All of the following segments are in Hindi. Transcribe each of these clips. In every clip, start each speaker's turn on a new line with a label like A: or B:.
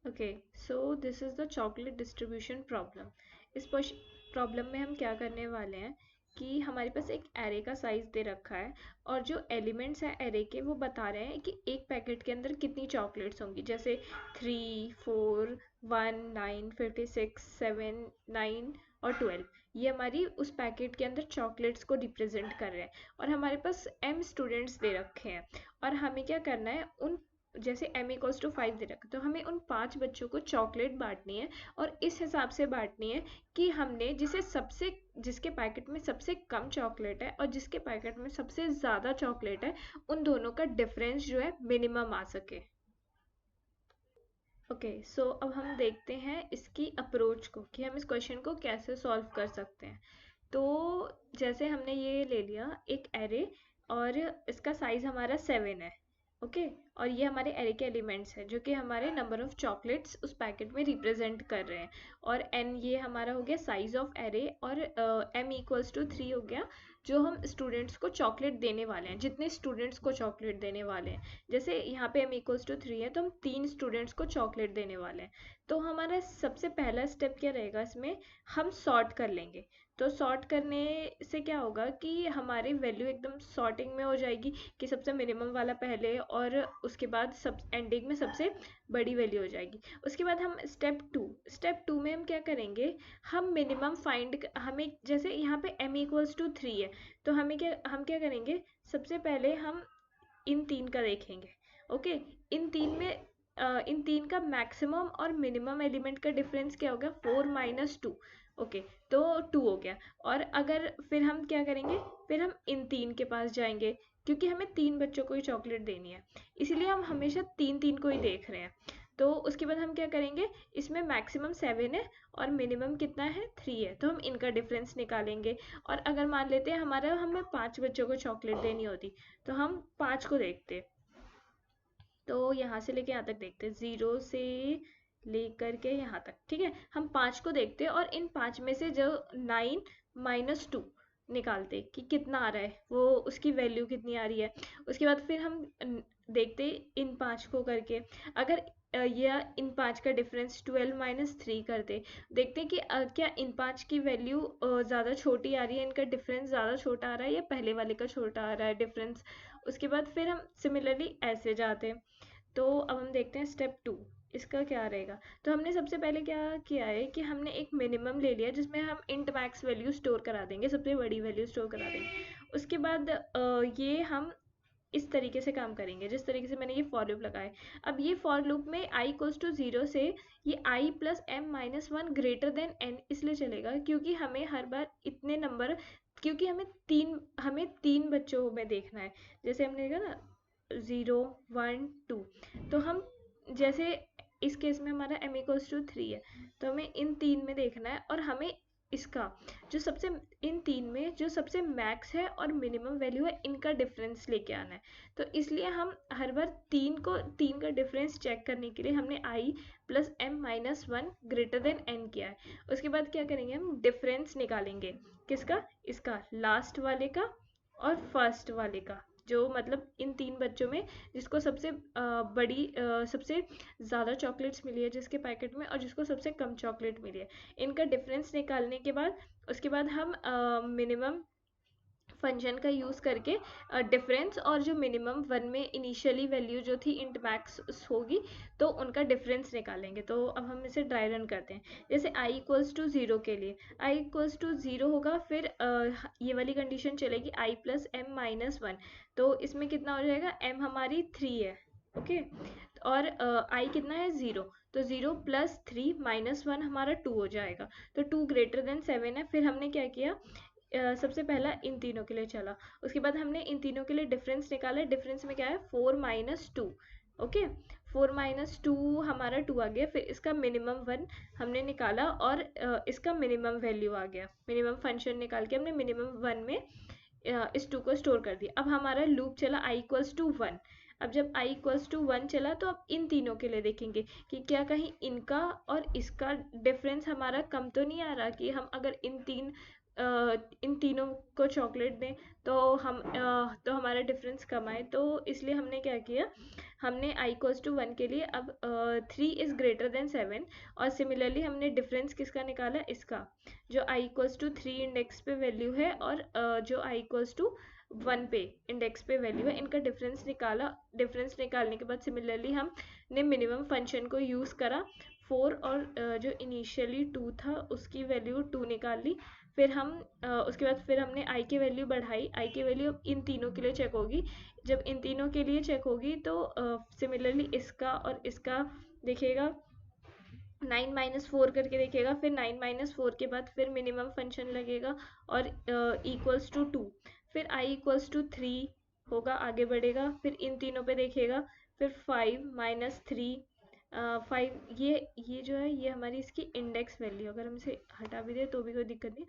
A: Okay, so this is the chocolate distribution problem. इस प्रॉब्लम में हम क्या करने वाले हैं कि हमारे पास एक एरे का साइज दे रखा है और जो एलिमेंट्स हैं एरे के वो बता रहे हैं कि एक पैकेट के अंदर कितनी चॉकलेट्स होंगी, जैसे 3, 4, 1, 9, 56, 7, 9 और 12। ये हमारी उस पैकेट के अंदर चॉकलेट्स को रिप्रेजेंट कर रहे हैं और हमारे पास m स्टूडेंट्स दे रखे हैं और हमें क्या करना है, उन जैसे m=5 दे रखा, तो हमें उन 5 बच्चों को चॉकलेट बांटनी है और इस हिसाब से बांटनी है कि हमने जिसके पैकेट में सबसे कम चॉकलेट है और जिसके पैकेट में सबसे ज़्यादा चॉकलेट है, उन दोनों का डिफरेंस जो है मिनिमम आ सके। ओके, सो अब हम देखते हैं इसकी अप्रोच को कि हम इस क्वेश्चन को कैसे सॉल्व कर सकते हैं। तो जैसे हमने ये ले लिया एक एरे और इसका साइज हमारा 7 है। ओके, और ये हमारे एरे के एलिमेंट्स हैं जो कि हमारे नंबर ऑफ चॉकलेट्स उस पैकेट में रिप्रेजेंट कर रहे हैं। और n ये हमारा हो गया साइज ऑफ एरे और m=3 हो गया जो हम स्टूडेंट्स को चॉकलेट देने वाले हैं, जितने स्टूडेंट्स को चॉकलेट देने वाले हैं। जैसे यहाँ पे m=3 है तो हम 3 स्टूडेंट्स को चॉकलेट देने वाले हैं। तो हमारा सबसे पहला स्टेप क्या रहेगा, इसमें हम सॉर्ट कर लेंगे। तो सॉर्ट करने से क्या होगा कि हमारी वैल्यू एकदम सॉर्टिंग में हो जाएगी कि सबसे मिनिमम वाला पहले और उसके बाद सब एंडिंग में सबसे बड़ी वैल्यू हो जाएगी। उसके बाद हम स्टेप टू में हम क्या करेंगे, हम मिनिमम फाइंड, हमें जैसे यहाँ पे m=3 है तो हम क्या करेंगे, सबसे पहले हम इन तीन का देखेंगे। ओके, इन तीन का मैक्सिमम और मिनिमम एलिमेंट का डिफरेंस क्या होगा, 4 - 2। ओके, तो 2 हो गया। और अगर फिर हम क्या करेंगे, फिर हम इन तीन के पास जाएंगे क्योंकि हमें 3 बच्चों को ही चॉकलेट देनी है, इसीलिए हम हमेशा 3 3 को ही देख रहे हैं। तो उसके बाद हम क्या करेंगे, इसमें मैक्सिमम 7 है और मिनिमम कितना है, 3 है, तो हम इनका डिफरेंस निकालेंगे। और अगर मान लेते हैं हमें 5 बच्चों को चॉकलेट देनी होती तो हम 5 को देखते। तो यहाँ से लेके यहाँ तक देखते, 0 से लेकर के यहाँ तक, ठीक है, हम 5 को देखते और इन 5 में से जो 9 - 2 निकालते कि कितना आ रहा है, वो उसकी वैल्यू कितनी आ रही है। उसके बाद फिर हम देखते इन 5 को करके, अगर यह इन 5 का डिफरेंस 12 - 3 करते, देखते हैं कि क्या इन 5 की वैल्यू ज़्यादा छोटी आ रही है, इनका डिफरेंस ज़्यादा छोटा आ रहा है या पहले वाले का छोटा आ रहा है डिफरेंस। उसके बाद फिर हम सिमिलरली ऐसे जाते हैं। तो अब हम देखते हैं स्टेप 2 इसका क्या रहेगा। तो हमने सबसे पहले क्या किया है कि हमने एक मिनिमम ले लिया जिसमें हम इंट मैक्स वैल्यू स्टोर करा देंगे, सबसे बड़ी वैल्यू स्टोर करा देंगे। उसके बाद ये हम इस तरीके से काम करेंगे जिस तरीके से मैंने ये फॉर लूप लगाया। अब ये फॉर लूप में i=0 से ये i + m-1 greater than n इसलिए चलेगा क्योंकि हमें हर बार इतने नंबर, क्योंकि हमें तीन बच्चों में देखना है। जैसे हमने देखा ना 0 1 2, तो हम जैसे इस केस में हमारा m=3 है तो हमें इन तीन में देखना है और हमें इसका जो सबसे इन तीन में जो सबसे मैक्स है और मिनिमम वैल्यू है इनका डिफरेंस लेके आना है। तो इसलिए हम हर बार तीन का डिफरेंस चेक करने के लिए हमने i + m-1 greater than n किया है। उसके बाद क्या करेंगे, हम डिफरेंस निकालेंगे किसका, इसका लास्ट वाले का और फर्स्ट वाले का, जो मतलब इन तीन बच्चों में जिसको सबसे ज़्यादा चॉकलेट्स मिली है जिसके पैकेट में, और जिसको सबसे कम चॉकलेट मिली है, इनका डिफरेंस निकालने के बाद उसके बाद हम मिनिमम फंक्शन का यूज़ करके डिफरेंस और जो मिनिमम 1 में इनिशियली वैल्यू जो थी इंट मैक्स होगी तो उनका डिफरेंस निकालेंगे। तो अब हम इसे ड्राई रन करते हैं। जैसे i=0 के लिए i=0 होगा, फिर ये वाली कंडीशन चलेगी i + m-1, तो इसमें कितना हो जाएगा, m हमारी 3 है। ओके, और i कितना है 0, तो 0 + 3 - 1 हमारा 2 हो जाएगा। तो 2 ग्रेटर देन 7 है। फिर हमने क्या किया, सबसे पहला इन तीनों के लिए चला, उसके बाद हमने इन तीनों के लिए डिफरेंस निकाला। डिफरेंस में क्या है, 4 - 2। ओके, 4 - 2 हमारा 2 आ गया। फिर इसका मिनिमम 1 हमने निकाला और इसका मिनिमम वैल्यू आ गया। मिनिमम फंक्शन निकाल के हमने मिनिमम 1 में इस 2 को स्टोर कर दिया। अब हमारा लूप चला i=1। अब जब i=1 चला तो अब इन तीनों के लिए देखेंगे कि क्या कहीं इनका और इसका डिफरेंस हमारा कम तो नहीं आ रहा, कि हम अगर इन तीन इन तीनों को चॉकलेट दें तो तो हमारा डिफरेंस कम आए, तो इसलिए हमने क्या किया, हमने i इक्वल्स टू 1 के लिए अब 3 इज़ ग्रेटर देन 7, और सिमिलरली हमने डिफरेंस किसका निकाला, इसका, जो i इक्वल्स टू 3 इंडेक्स पे वैल्यू है और जो i इक्वल्स टू 1 पे इंडेक्स पे वैल्यू है, इनका डिफरेंस निकाला। डिफरेंस निकालने के बाद सिमिलरली हमने मिनिमम फंक्शन को यूज़ करा, 4 और जो इनिशियली 2 था उसकी वैल्यू 2 निकाल ली। फिर उसके बाद फिर हमने i की वैल्यू बढ़ाई, i की वैल्यू इन तीनों के लिए चेक होगी। जब इन तीनों के लिए चेक होगी तो सिमिलरली इसका और इसका देखेगा, 9 - 4 करके देखेगा, फिर 9 - 4 के बाद फिर मिनिमम फंक्शन लगेगा और इक्वल्स टू 2, फिर i इक्वल्स टू 3 होगा, आगे बढ़ेगा, फिर इन तीनों पे देखेगा, फिर 5 - 3 5, ये जो है ये हमारी इसकी इंडेक्स वैल्यू, अगर हम इसे हटा भी दें तो भी कोई दिक्कत नहीं।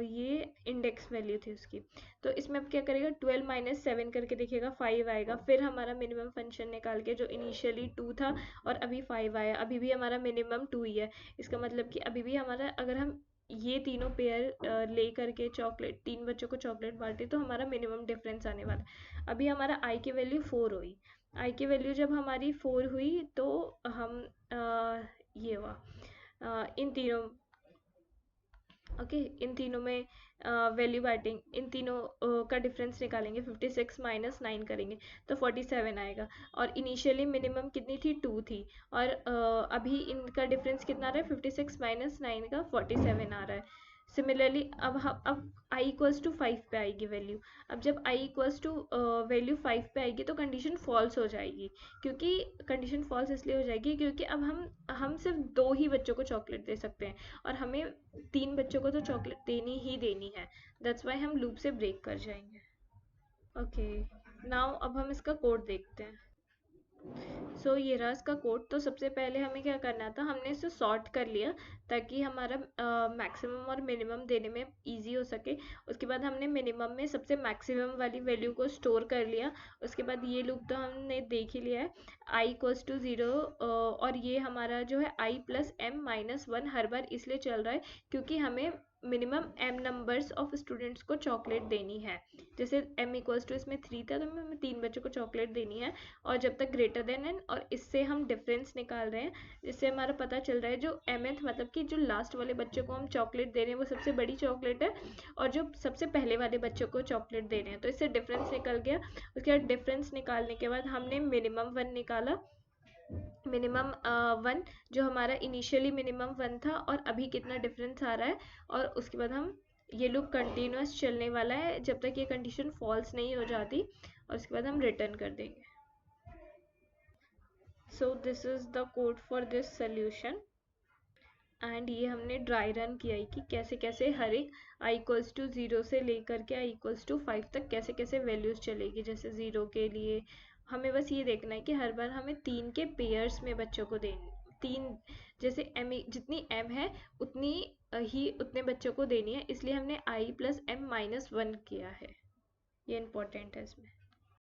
A: ये इंडेक्स वैल्यू थी उसकी। तो इसमें अब क्या करेगा, 12 - 7 करके देखेगा, 5 आएगा, फिर हमारा मिनिमम फंक्शन निकाल के जो इनिशियली 2 था और अभी 5 आया, अभी भी हमारा मिनिमम 2 ही है। इसका मतलब कि अभी भी हमारा, अगर हम ये तीनों पेयर ले करके चॉकलेट, 3 बच्चों को चॉकलेट बांटे तो हमारा मिनिमम डिफरेंस आने वाला है। अभी हमारा i की वैल्यू 4 हुई, i की वैल्यू जब हमारी 4 हुई तो हम ये हुआ, इन तीनों, ओके, इन तीनों में वैल्यू बांटेंगे, इन तीनों का डिफरेंस निकालेंगे, 56 - 9 करेंगे तो 47 आएगा, और इनिशियली मिनिमम कितनी थी, 2 थी, और अभी इनका डिफरेंस कितना आ रहा है, 56 - 9 का 47 आ रहा है। सिमिलरली अब i इक्वल्स टू 5 पे आएगी वैल्यू। अब जब i इक्वल्स टू वैल्यू 5 पे आएगी तो कंडीशन फॉल्स हो जाएगी, क्योंकि कंडीशन फॉल्स इसलिए हो जाएगी क्योंकि अब हम सिर्फ 2 ही बच्चों को चॉकलेट दे सकते हैं, और हमें 3 बच्चों को तो चॉकलेट देनी ही देनी है। दैट्स वाई हम लूप से ब्रेक कर जाएंगे। ओके, नाउ अब हम इसका कोड देखते हैं। सो ये रहा इसका कोड। तो सबसे पहले हमें क्या करना था, हमने इसे सॉर्ट कर लिया ताकि हमारा मैक्सिमम और मिनिमम देने में इजी हो सके। उसके बाद हमने मिनिमम में सबसे मैक्सिमम वाली वैल्यू को स्टोर कर लिया। उसके बाद ये लूप तो हमने देख ही लिया है, i इक्वल्स टू 0, और ये हमारा जो है i प्लस m माइनस 1 हर बार इसलिए चल रहा है क्योंकि हमें minimum m numbers of students को चॉकलेट देनी है। जैसे m इक्वल्स टू इसमें 3 था तो हमें 3 बच्चों को चॉकलेट देनी है, और जब तक ग्रेटर देन n, और इससे हम डिफरेंस निकाल रहे हैं, जिससे हमारा पता चल रहा है जो mth मतलब कि जो लास्ट वाले बच्चों को हम चॉकलेट दे रहे हैं वो सबसे बड़ी चॉकलेट है, और जो सबसे पहले वाले बच्चों को चॉकलेट दे रहे हैं, तो इससे डिफरेंस निकल गया। उसके बाद डिफरेंस निकालने के बाद हमने मिनिमम 1 निकाला, मिनिमम 1 जो हमारा इनिशियली मिनिमम 1 था और अभी कितना डिफरेंस आ रहा है, और उसके बाद हम ये लूप कंटिन्यूस चलने वाला है जब तक ये कंडीशन फॉल्स नहीं हो जाती, और उसके बाद हम रिटर्न कर देंगे। So this is the code for this solution, and ये हमने ड्राई रन किया है कि कैसे कैसे हर एक i इक्वल्स टू 0 से लेकर के i इक्वल्स टू 5 तक कैसे कैसे वैल्यूज चलेगी। जैसे 0 के लिए हमें बस ये देखना है कि हर बार हमें 3 के पेयर्स में बच्चों को देनी, 3, जैसे m जितनी m है उतनी ही उतने बच्चों को देनी है, इसलिए हमने i प्लस m माइनस 1 किया है। ये इम्पोर्टेंट है इसमें।